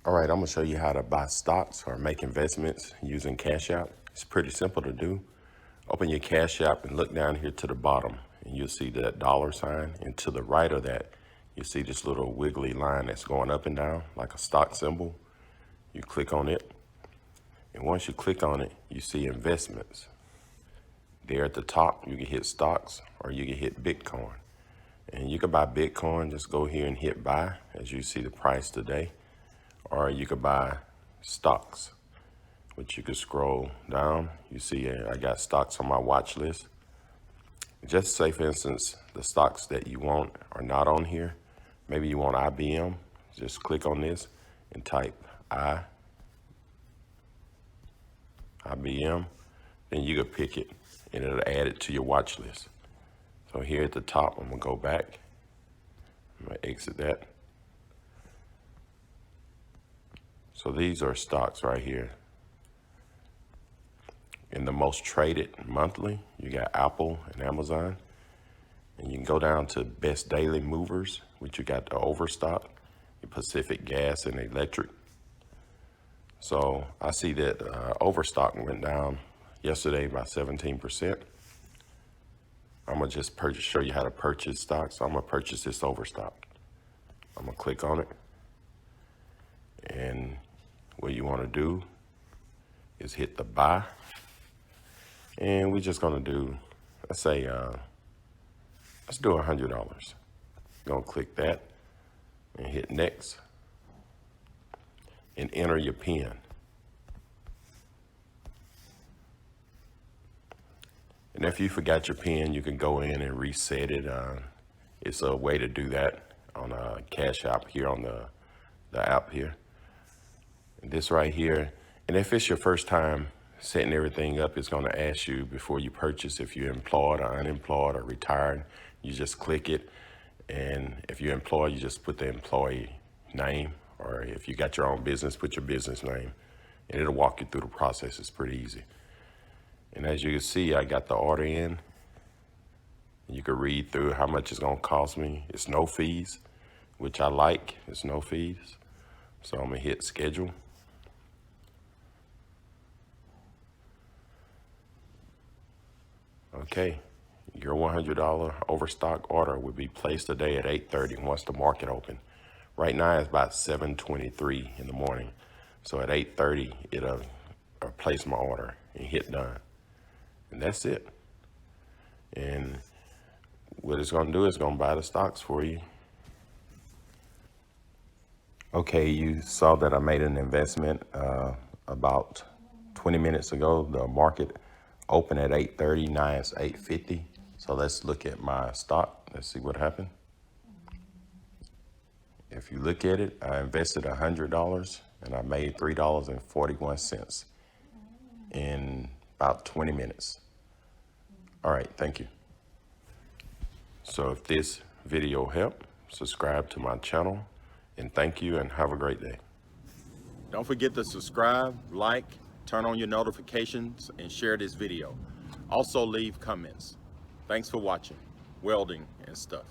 All right, I'm gonna show you how to buy stocks or make investments using Cash App. It's pretty simple to do. Open your Cash App and look down here to the bottom and you'll see that dollar sign. And to the right of that, you see this little wiggly line that's going up and down like a stock symbol. You click on it. And once you click on it, you see investments. There at the top, you can hit stocks or you can hit Bitcoin. And you can buy Bitcoin, just go here and hit buy as you see the price today. Or you could buy stocks, which you could scroll down. You see I got stocks on my watch list. Just say, for instance, the stocks that you want are not on here. Maybe you want IBM. Just click on this and type IBM. Then you could pick it and it'll add it to your watch list. So here at the top, I'm gonna go back. I'm gonna exit that. So these are stocks right here. In the most traded monthly, you got Apple and Amazon. And you can go down to best daily movers, which you got the Overstock, your Pacific Gas and Electric. So I see that Overstock went down yesterday by 17%. I'm gonna just show you how to purchase stocks. So I'm gonna purchase this Overstock. I'm gonna click on it. And what you wanna do is hit the buy. And we're just gonna do, let's say, let's do $100. You're gonna click that and hit next and enter your PIN. And if you forgot your PIN, you can go in and reset it. It's a way to do that on Cash App here on the app here. And this right here, and if it's your first time setting everything up, it's gonna ask you before you purchase if you're employed or unemployed or retired. You just click it, and if you're employed, you just put the employee name, or if you got your own business, put your business name, and it'll walk you through the process. It's pretty easy. And as you can see, I got the order in. You can read through how much it's gonna cost me. It's no fees, which I like. It's no fees. So I'm gonna hit schedule. Okay, your $100 Overstock order will be placed today at 8:30 once the market open. Right now it's about 7:23 in the morning. So at 8:30, it'll place my order and hit done. And that's it. And what it's gonna do is gonna buy the stocks for you. Okay, you saw that I made an investment about 20 minutes ago. The market opened at 8:30, now it's 8:50. So let's look at my stock. Let's see what happened. If you look at it, I invested $100 and I made $3.41 in about 20 minutes. All right, thank you. So if this video helped, subscribe to my channel, and thank you and have a great day. Don't forget to subscribe, like, turn on your notifications, and share this video. Also leave comments. Thanks for watching Welding and Stuff.